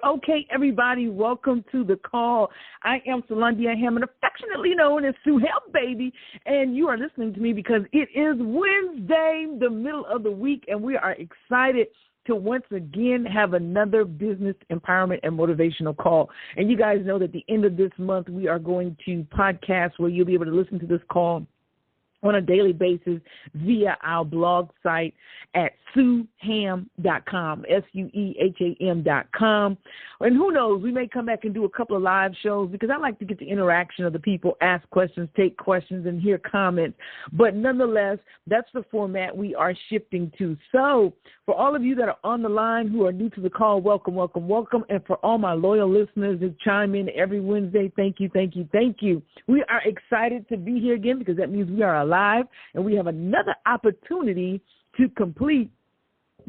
Okay, everybody, welcome to the call. I am Solandia Hammond, affectionately known as Sue Help Baby, and you are listening to me because it is Wednesday, the middle of the week, and we are excited to once again have another business empowerment and motivational call. And you guys know that at the end of this month, we are going to podcast where you'll be able to listen to this call on a daily basis via our blog site at SueHam.com, SueHam.com. And who knows, we may come back and do a couple of live shows because I like to get the interaction of the people, ask questions, take questions, and hear comments. But nonetheless, that's the format we are shifting to. So for all of you that are on the line who are new to the call, welcome, welcome, welcome. And for all my loyal listeners who chime in every Wednesday, thank you, thank you, thank you. We are excited to be here again because that means we are alive and we have another opportunity to complete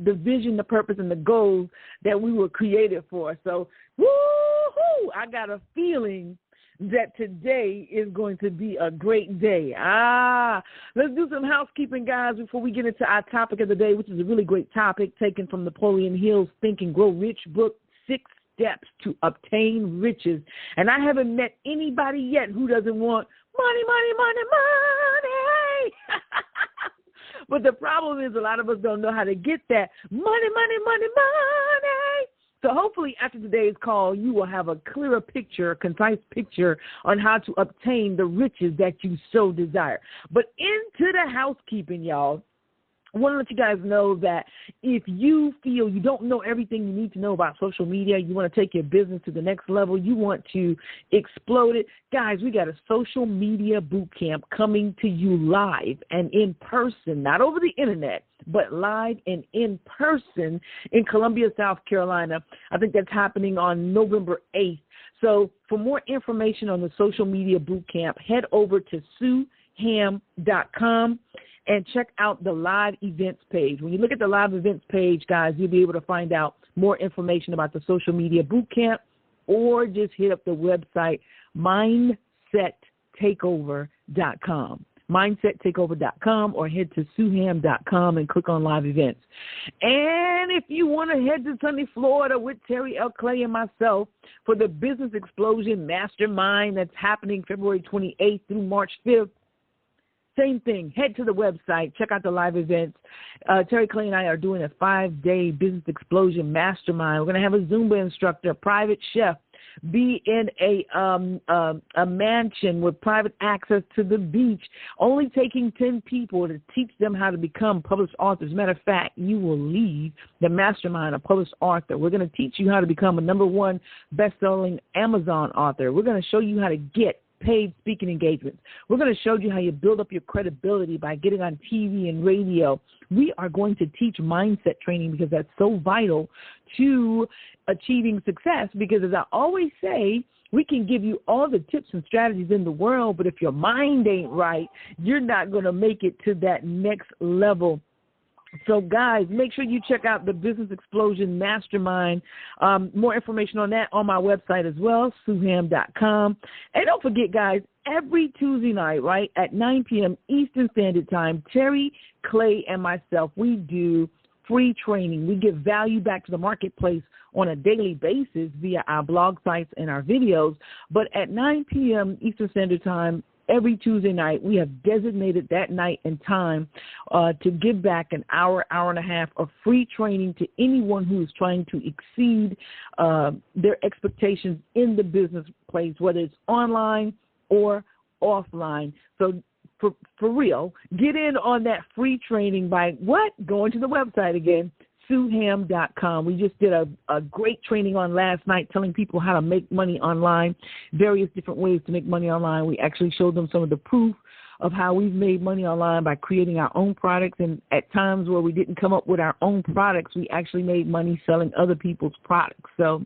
the vision, the purpose, and the goals that we were created for. So, woo-hoo, I got a feeling that today is going to be a great day. Let's do some housekeeping, guys, before we get into our topic of the day, which is a really great topic taken from Napoleon Hill's Think and Grow Rich book, 6 Steps to Obtain Riches. And I haven't met anybody yet who doesn't want money, money, money, money. But the problem is a lot of us don't know how to get that money, money, money, money. So hopefully after today's call, you will have a clearer picture, a concise picture on how to obtain the riches that you so desire. But into the housekeeping, y'all. I want to let you guys know that if you feel you don't know everything you need to know about social media, you want to take your business to the next level, you want to explode it, guys, we got a social media boot camp coming to you live and in person, not over the internet, but live and in person in Columbia, South Carolina. I think that's happening on November 8th. So for more information on the social media boot camp, head over to SueHam.com. and check out the live events page. When you look at the live events page, guys, you'll be able to find out more information about the social media boot camp, or just hit up the website mindsettakeover.com. mindsettakeover.com, or head to SueHam.com and click on live events. And if you want to head to sunny Florida with Terry L. Clay and myself for the Business Explosion Mastermind that's happening February 28th through March 5th, same thing. Head to the website. Check out the live events. Terry Clay and I are doing a 5-day Business Explosion Mastermind. We're going to have a Zumba instructor, a private chef, be in a mansion with private access to the beach, only taking 10 people to teach them how to become published authors. Matter of fact, you will leave the mastermind a published author. We're going to teach you how to become a #1 best-selling Amazon author. We're going to show you how to get paid speaking engagements. We're going to show you how you build up your credibility by getting on TV and radio. We are going to teach mindset training because that's so vital to achieving success, because as I always say, we can give you all the tips and strategies in the world, but if your mind ain't right, you're not going to make it to that next level. So, guys, make sure you check out the Business Explosion Mastermind. More information on that on my website as well, SueHam.com. And don't forget, guys, every Tuesday night, right, at 9 p.m. Eastern Standard Time, Terry, Clay, and myself, we do free training. We give value back to the marketplace on a daily basis via our blog sites and our videos. But at 9 p.m. Eastern Standard Time, every Tuesday night, we have designated that night and time to give back an hour, hour and a half of free training to anyone who is trying to exceed their expectations in the business place, whether it's online or offline. So for real, get in on that free training by what? Going to the website again, SueHam.com. We just did a great training on last night telling people how to make money online, various different ways to make money online. We actually showed them some of the proof of how we've made money online by creating our own products. And at times where we didn't come up with our own products, we actually made money selling other people's products. So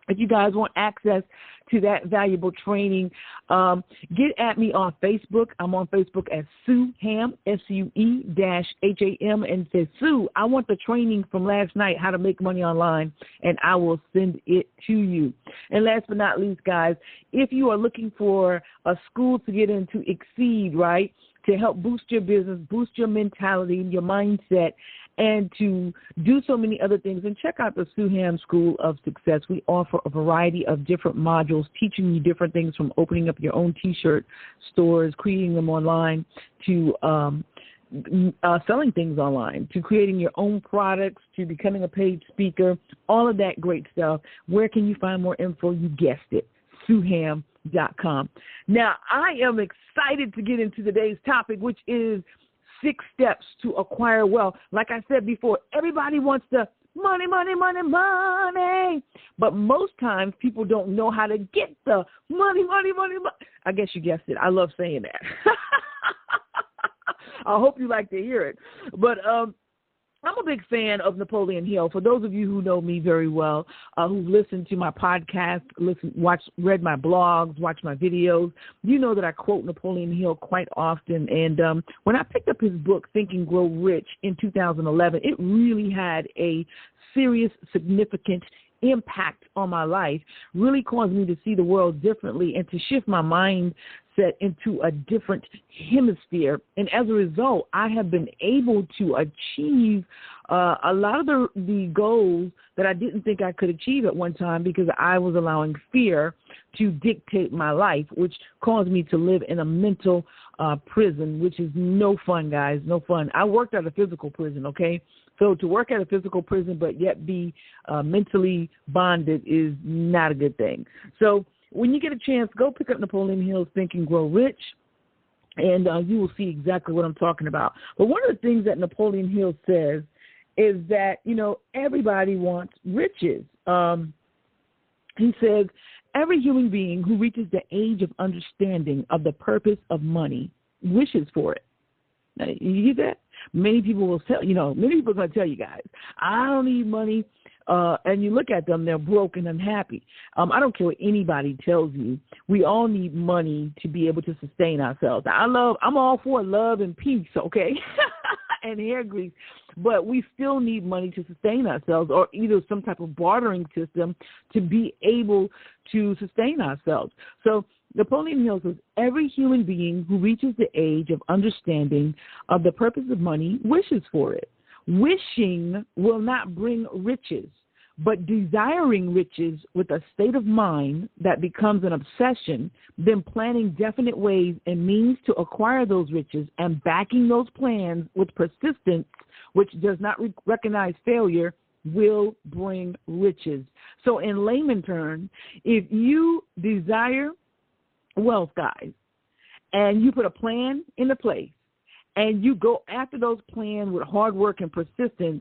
if you guys want access to that valuable training, get at me on Facebook. I'm on Facebook as Sue Ham, SUE-HAM, and say, Sue, I want the training from last night, how to make money online, and I will send it to you. And last but not least, guys, if you are looking for a school to get into Exceed, right, to help boost your business, boost your mentality, your mindset, and to do so many other things. And check out the Suham School of Success. We offer a variety of different modules teaching you different things, from opening up your own T-shirt stores, creating them online, to selling things online, to creating your own products, to becoming a paid speaker, all of that great stuff. Where can you find more info? You guessed it, Suham.com. Now, I am excited to get into today's topic, which is 6 steps to acquire wealth. Like I said before, everybody wants the money, money, money, money. But most times people don't know how to get the money, money, money, money. I guess you guessed it. I love saying that. I hope you like to hear it. But I'm a big fan of Napoleon Hill. For those of you who know me very well, who've listened to my podcast, read my blogs, watched my videos, you know that I quote Napoleon Hill quite often. And when I picked up his book, Think and Grow Rich, in 2011, it really had a serious, significant impact on my life, really caused me to see the world differently and to shift my mindset into a different hemisphere. And as a result, I have been able to achieve a lot of the goals that I didn't think I could achieve at one time, because I was allowing fear to dictate my life, which caused me to live in a mental prison, which is no fun, guys, no fun. I worked at a physical prison, okay? So to work at a physical prison but yet be mentally bonded is not a good thing. So when you get a chance, go pick up Napoleon Hill's Think and Grow Rich, and you will see exactly what I'm talking about. But one of the things that Napoleon Hill says is that, everybody wants riches. He says, every human being who reaches the age of understanding of the purpose of money wishes for it. Now, you get that? Many people will tell, many people are going to tell you guys, I don't need money. And you look at them, they're broke and unhappy. I don't care what anybody tells you. We all need money to be able to sustain ourselves. I'm all for love and peace, okay, and hair grease, but we still need money to sustain ourselves, or either some type of bartering system to be able to sustain ourselves. So Napoleon Hill says, every human being who reaches the age of understanding of the purpose of money wishes for it. Wishing will not bring riches, but desiring riches with a state of mind that becomes an obsession, then planning definite ways and means to acquire those riches and backing those plans with persistence, which does not recognize failure, will bring riches. So in layman terms, if you desire wealth, guys, and you put a plan into place, and you go after those plans with hard work and persistence,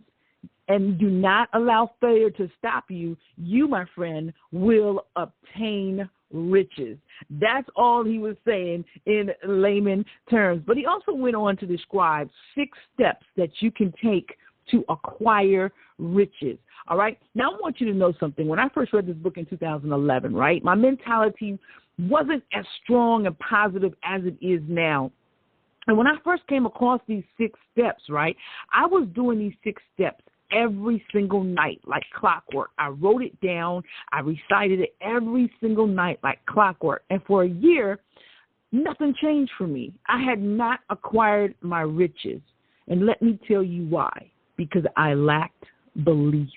and do not allow failure to stop you, you, my friend, will obtain riches. That's all he was saying in layman terms. But he also went on to describe 6 steps that you can take to acquire riches. All right? Now, I want you to know something. When I first read this book in 2011, right, my mentality wasn't as strong and positive as it is now. And when I first came across these 6 steps, right, I was doing these 6 steps every single night like clockwork. I wrote it down. I recited it every single night like clockwork. And for a year, nothing changed for me. I had not acquired my riches. And let me tell you why. Because I lacked belief.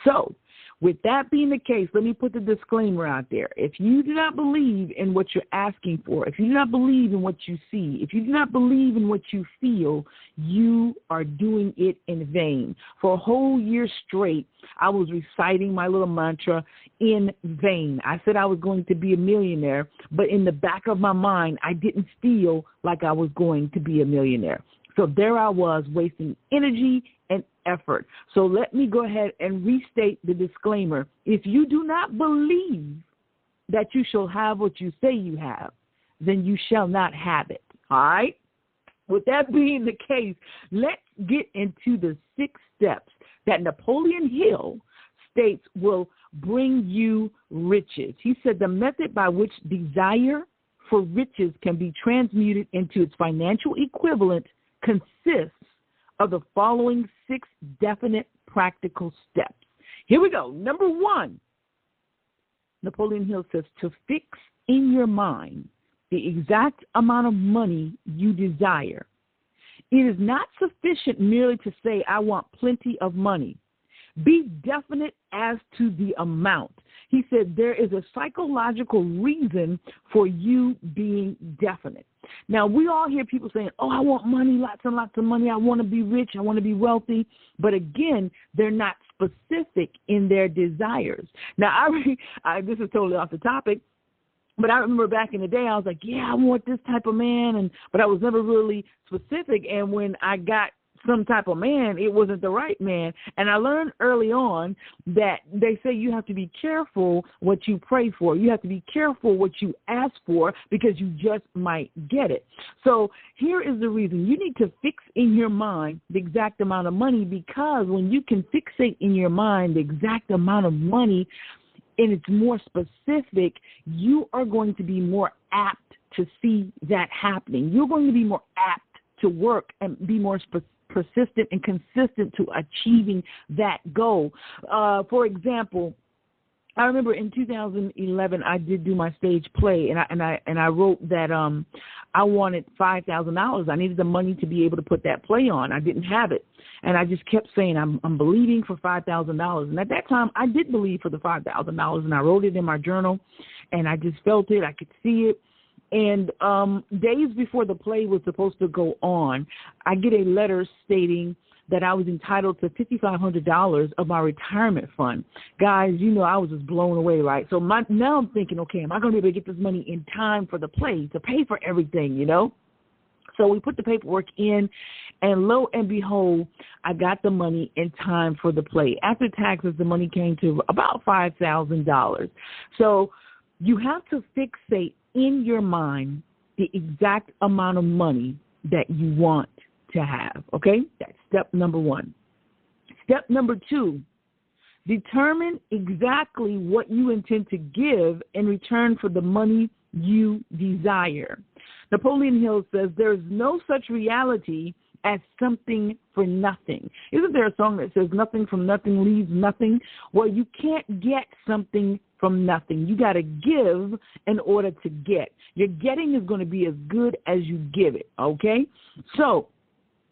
So, with that being the case, let me put the disclaimer out there. If you do not believe in what you're asking for, if you do not believe in what you see, if you do not believe in what you feel, you are doing it in vain. For a whole year straight, I was reciting my little mantra in vain. I said I was going to be a millionaire, but in the back of my mind, I didn't feel like I was going to be a millionaire. So there I was, wasting energy and effort. So let me go ahead and restate the disclaimer. If you do not believe that you shall have what you say you have, then you shall not have it. All right? With that being the case, let's get into the 6 steps that Napoleon Hill states will bring you riches. He said the method by which desire for riches can be transmuted into its financial equivalent consists of the following 6 definite practical steps. Here we go. Number 1, Napoleon Hill says to fix in your mind the exact amount of money you desire. It is not sufficient merely to say, I want plenty of money. Be definite as to the amount. He said there is a psychological reason for you being definite. Now, we all hear people saying, oh, I want money, lots and lots of money. I want to be rich. I want to be wealthy. But again, they're not specific in their desires. Now, this is totally off the topic. But I remember back in the day, I was like, yeah, I want this type of man. But I was never really specific. And when I got some type of man, it wasn't the right man. And I learned early on that they say you have to be careful what you pray for. You have to be careful what you ask for because you just might get it. So here is the reason. You need to fix in your mind the exact amount of money, because when you can fixate in your mind the exact amount of money and it's more specific, you are going to be more apt to see that happening. You're going to be more apt to work and be more persistent and consistent to achieving that goal. For example, I remember in 2011 I did do my stage play, and I wrote that I wanted $5,000. I needed the money to be able to put that play on. I didn't have it, and I just kept saying I'm believing for $5,000. And at that time I did believe for the $5,000, and I wrote it in my journal, and I just felt it. I could see it. And days before the play was supposed to go on, I get a letter stating that I was entitled to $5,500 of my retirement fund. Guys, I was just blown away, right? So now I'm thinking, okay, am I going to be able to get this money in time for the play to pay for everything, So we put the paperwork in, and lo and behold, I got the money in time for the play. After taxes, the money came to about $5,000. So you have to fixate in your mind the exact amount of money that you want to have, okay? That's step number one. Step number two, determine exactly what you intend to give in return for the money you desire. Napoleon Hill says there's no such reality as something for nothing. Isn't there a song that says nothing from nothing leaves nothing? Well, you can't get something from nothing. You got to give in order to get. Your getting is going to be as good as you give it, okay? So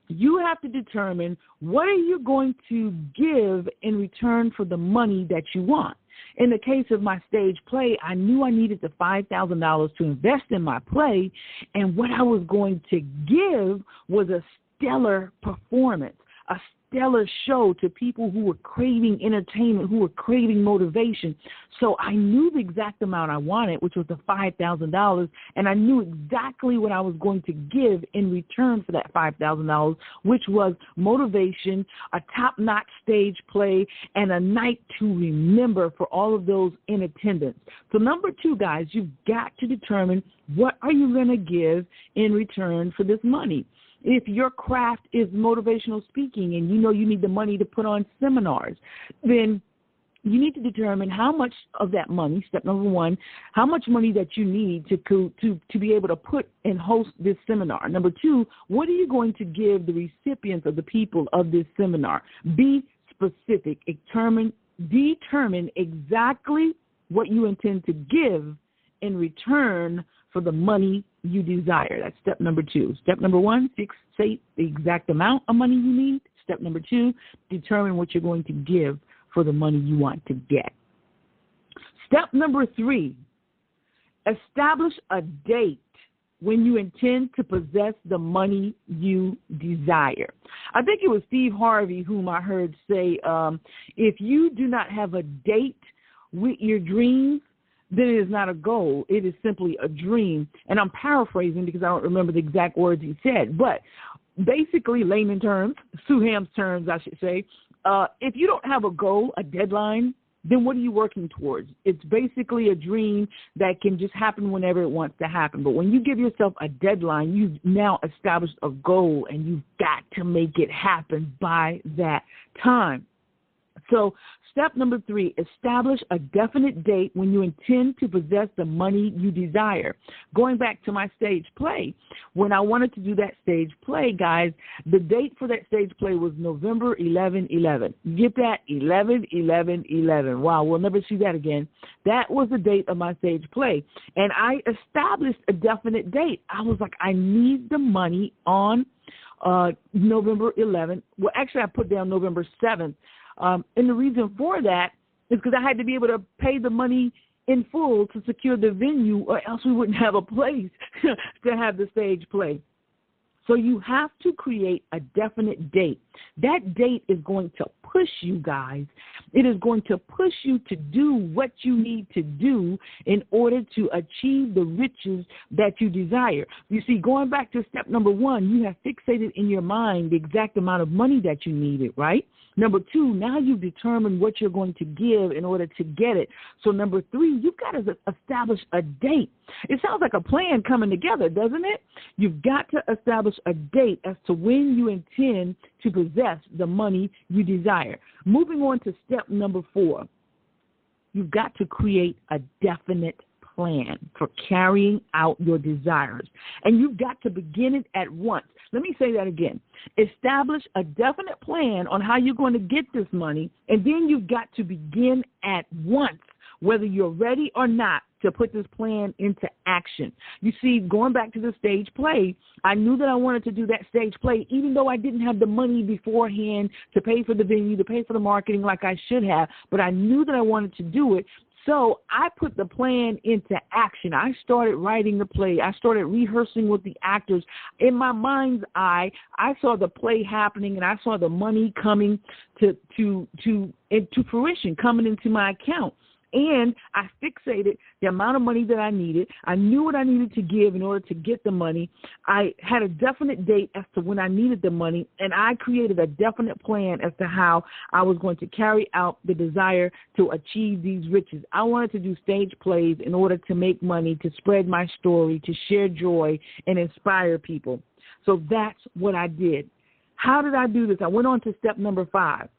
you have to determine what are you going to give in return for the money that you want. In the case of my stage play, I knew I needed the $5,000 to invest in my play, and what I was going to give was a stellar performance, a stellar show to people who were craving entertainment, who were craving motivation. So I knew the exact amount I wanted, which was the $5,000, and I knew exactly what I was going to give in return for that $5,000, which was motivation, a top-notch stage play, and a night to remember for all of those in attendance. So number two, guys, you've got to determine what are you going to give in return for this money. If your craft is motivational speaking and you need the money to put on seminars, then you need to determine how much of that money, step number one, how much money that you need to be able to put and host this seminar. Number two, what are you going to give the recipients of the people of this seminar? Be specific. Determine exactly what you intend to give in return for the money you desire. That's step number two. Step number one, fixate the exact amount of money you need. Step number two, determine what you're going to give for the money you want to get. Step number three, establish a date when you intend to possess the money you desire. I think it was Steve Harvey whom I heard say, if you do not have a date with your dreams, then it is not a goal. It is simply a dream. And I'm paraphrasing because I don't remember the exact words he said. But basically, layman terms, Suham's terms, I should say, if you don't have a goal, a deadline, then what are you working towards? It's basically a dream that can just happen whenever it wants to happen. But when you give yourself a deadline, you've now established a goal, and you've got to make it happen by that time. So step number three, establish a definite date when you intend to possess the money you desire. Going back to my stage play, when I wanted to do that stage play, guys, the date for that stage play was November 11/11. Get that? 11/11/11. Wow, we'll never see that again. That was the date of my stage play. And I established a definite date. I was like, I need the money on November 11th. Well, actually, I put down November 7th. And the reason for that is because I had to be able to pay the money in full to secure the venue, or else we wouldn't have a place to have the stage play. So you have to create a definite date. That date is going to push you guys. It is going to push you to do what you need to do in order to achieve the riches that you desire. You see, going back to step number 1, you have fixated in your mind the exact amount of money that you needed, right? Number 2, now you've determined what you're going to give in order to get it. So number 3, you've got to establish a date. It sounds like a plan coming together, doesn't it? You've got to establish a date as to when you intend to possess the money you desire. Moving on to step number 4, you've got to create a definite plan for carrying out your desires. And you've got to begin it at once. Let me say that again. Establish a definite plan on how you're going to get this money, and then you've got to begin at once, whether you're ready or not, to put this plan into action. You see, going back to the stage play, I knew that I wanted to do that stage play, even though I didn't have the money beforehand to pay for the venue, to pay for the marketing like I should have, but I knew that I wanted to do it. So I put the plan into action. I started writing the play. I started rehearsing with the actors. In my mind's eye, I saw the play happening, and I saw the money coming to fruition, coming into my account. And I fixated the amount of money that I needed. I knew what I needed to give in order to get the money. I had a definite date as to when I needed the money, and I created a definite plan as to how I was going to carry out the desire to achieve these riches. I wanted to do stage plays in order to make money, to spread my story, to share joy, and inspire people. So that's what I did. How did I do this? I went on to step number 5.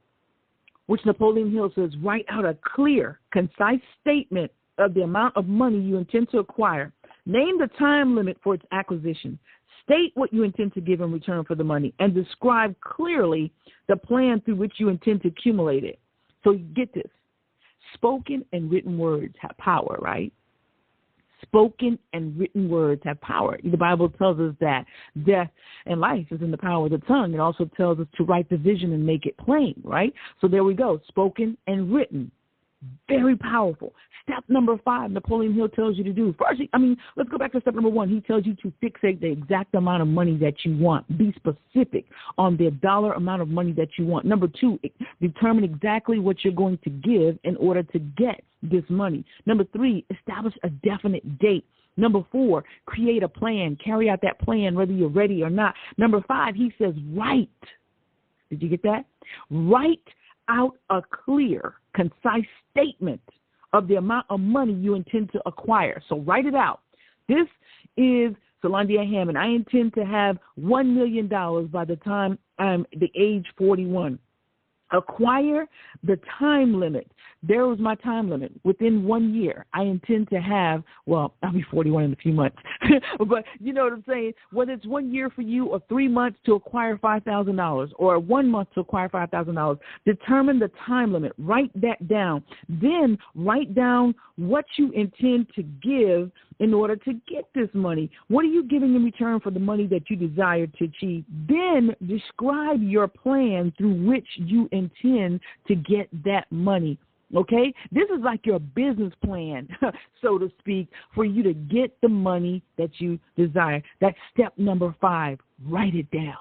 Which Napoleon Hill says, write out a clear, concise statement of the amount of money you intend to acquire. Name the time limit for its acquisition. State what you intend to give in return for the money, and describe clearly the plan through which you intend to accumulate it. So get this. Spoken and written words have power, right? Spoken and written words have power. The Bible tells us that death and life is in the power of the tongue. It also tells us to write the vision and make it plain, right? So there we go, spoken and written. Very powerful. Step number 5, Napoleon Hill tells you to do. First, let's go back to step number 1. He tells you to fixate the exact amount of money that you want. Be specific on the dollar amount of money that you want. Number 2, determine exactly what you're going to give in order to get this money. Number 3, establish a definite date. Number 4, create a plan. Carry out that plan whether you're ready or not. Number 5, he says write. Did you get that? Write out a clear, concise statement of the amount of money you intend to acquire. So write it out. This is Solandia Hammond. I intend to have $1 million by the time I'm the age 41. Acquire the time limit. There was my time limit. Within 1 year, I intend to have, well, I'll be 41 in a few months. But you know what I'm saying? Whether it's 1 year for you or 3 months to acquire $5,000 or 1 month to acquire $5,000, determine the time limit. Write that down. Then write down what you intend to give in order to get this money. What are you giving in return for the money that you desire to achieve? Then describe your plan through which you intend to get that money. Okay? This is like your business plan, so to speak, for you to get the money that you desire. That's step number 5. Write it down.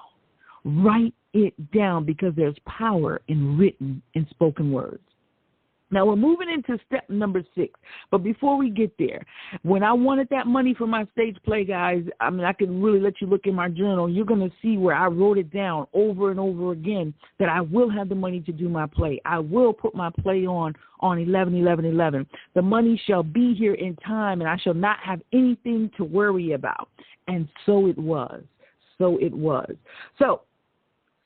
Write it down, because there's power in written and spoken words. Now, we're moving into step number 6. But before we get there, when I wanted that money for my stage play, guys, I can really let you look in my journal. You're going to see where I wrote it down over and over again that I will have the money to do my play. I will put my play on 11/11/11. The money shall be here in time, and I shall not have anything to worry about. And so it was. So it was. So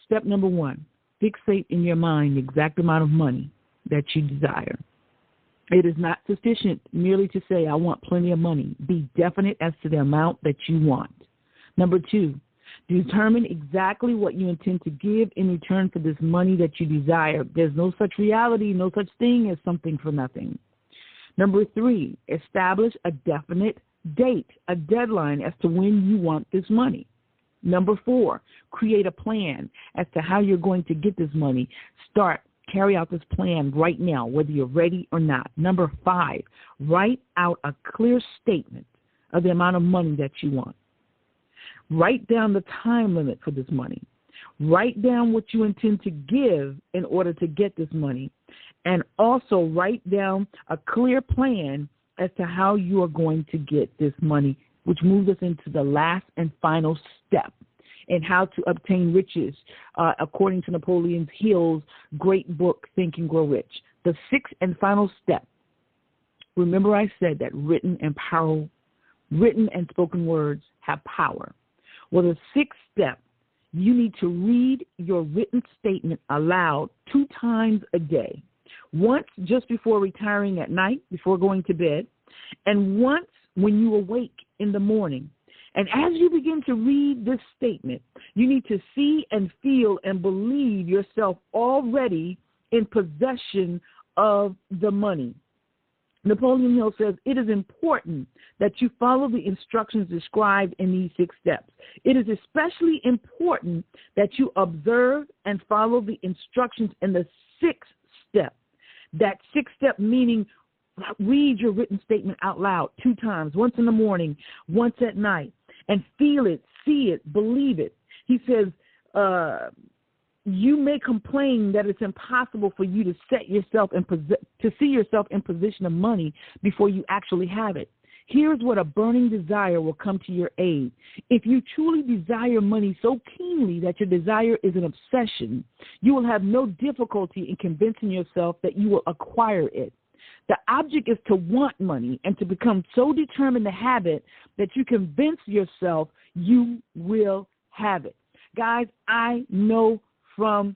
step number 1, fixate in your mind the exact amount of money that you desire. It is not sufficient merely to say, I want plenty of money. Be definite as to the amount that you want. Number 2, determine exactly what you intend to give in return for this money that you desire. There's no such reality, no such thing as something for nothing. Number 3, establish a definite date, a deadline as to when you want this money. Number 4, create a plan as to how you're going to get this money. Carry out this plan right now, whether you're ready or not. Number 5, write out a clear statement of the amount of money that you want. Write down the time limit for this money. Write down what you intend to give in order to get this money. And also write down a clear plan as to how you are going to get this money, which moves us into the last and final step in how to obtain riches, according to Napoleon Hill's great book, Think and Grow Rich. The 6th and final step. Remember I said that written and spoken words have power. Well, the 6th step, you need to read your written statement aloud 2 times a day. Once just before retiring at night, before going to bed, and once when you awake in the morning. And as you begin to read this statement, you need to see and feel and believe yourself already in possession of the money. Napoleon Hill says it is important that you follow the instructions described in these 6 steps. It is especially important that you observe and follow the instructions in the 6th step. That 6th step meaning read your written statement out loud 2 times, once in the morning, once at night, and feel it, see it, believe it. He says, you may complain that it's impossible for you to see yourself in position of money before you actually have it. Here's what a burning desire will come to your aid. If you truly desire money so keenly that your desire is an obsession, you will have no difficulty in convincing yourself that you will acquire it. The object is to want money and to become so determined to have it that you convince yourself you will have it. Guys, I know from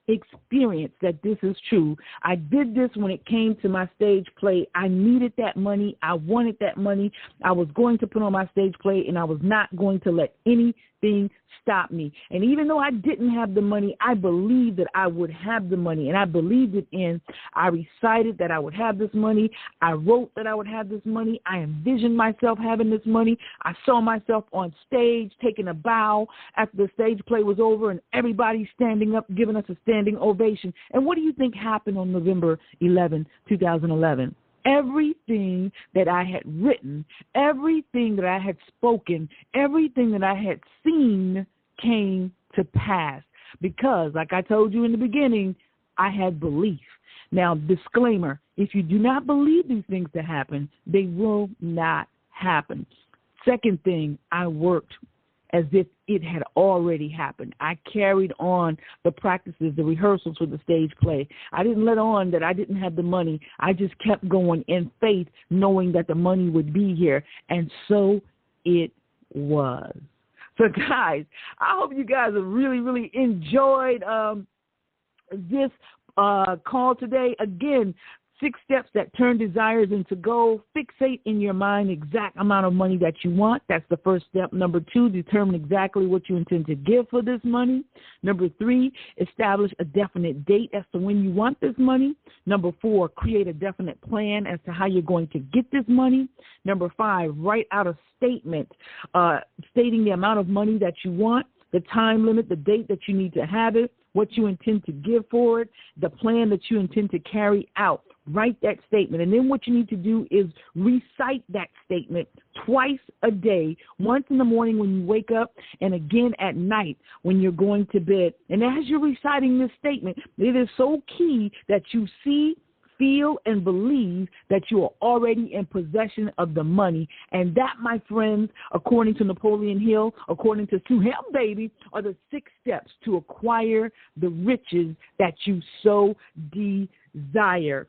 experience that this is true. I did this when it came to my stage play. I needed that money. I wanted that money. I was going to put on my stage play, and I was not going to let anything stop me. And even though I didn't have the money, I believed that I would have the money, and I believed it in. I recited that I would have this money. I wrote that I would have this money. I envisioned myself having this money. I saw myself on stage taking a bow after the stage play was over, and everybody standing up, giving us a standing ovation. And what do you think happened on November 11, 2011? Everything that I had written, everything that I had spoken, everything that I had seen came to pass because, like I told you in the beginning, I had belief. Now, disclaimer, if you do not believe these things to happen, they will not happen. Second thing, I worked as if it had already happened. I carried on the practices, the rehearsals for the stage play. I didn't let on that I didn't have the money. I just kept going in faith, knowing that the money would be here. And so it was. So, guys, I hope you guys have really, really enjoyed this call today. Again, 6 steps that turn desires into gold. Fixate in your mind the exact amount of money that you want. That's the first step. Number 2, determine exactly what you intend to give for this money. Number 3, establish a definite date as to when you want this money. Number 4, create a definite plan as to how you're going to get this money. Number 5, write out a statement stating the amount of money that you want, the time limit, the date that you need to have it, what you intend to give for it, the plan that you intend to carry out. Write that statement. And then what you need to do is recite that statement twice a day, once in the morning when you wake up and again at night when you're going to bed. And as you're reciting this statement, it is so key that you see, feel, and believe that you are already in possession of the money. And that, my friends, according to Napoleon Hill, according to Sue Ham, baby, are the 6 steps to acquire the riches that you so desire.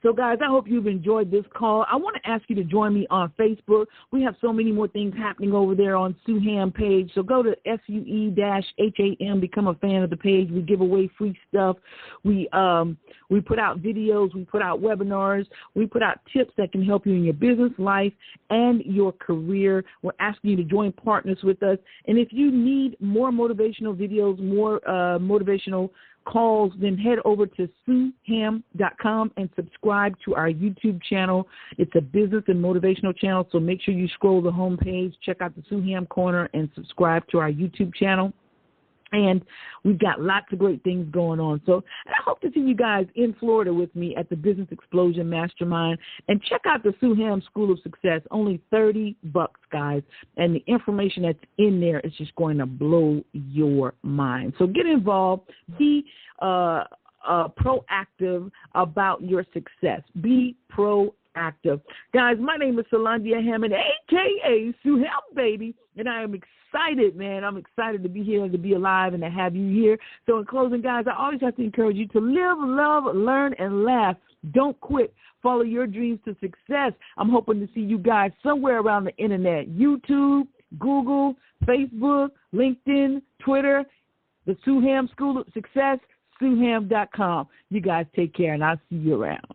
So, guys, I hope you've enjoyed this call. I want to ask you to join me on Facebook. We have so many more things happening over there on Sue Ham page. So go to SUE-HAM, become a fan of the page. We give away free stuff. We put out videos. We put out webinars. We put out tips that can help you in your business life and your career. We're asking you to join partners with us. And if you need more motivational videos, more motivational calls, then head over to SueHam.com and subscribe to our YouTube channel. It's a business and motivational channel, so make sure you scroll the homepage, check out the Sue Ham Corner, and subscribe to our YouTube channel. And we've got lots of great things going on. So I hope to see you guys in Florida with me at the Business Explosion Mastermind. And check out the Sue Ham School of Success. Only $30, guys. And the information that's in there is just going to blow your mind. So get involved. Be proactive about your success. Be proactive. Guys, my name is Solandia Hammond, a.k.a. Sue Ham, baby. And I am excited, man. I'm excited to be here and to be alive and to have you here. So in closing, guys, I always have to encourage you to live, love, learn, and laugh. Don't quit. Follow your dreams to success. I'm hoping to see you guys somewhere around the internet. YouTube, Google, Facebook, LinkedIn, Twitter, the Sue Ham School of Success, SueHam.com. You guys take care, and I'll see you around.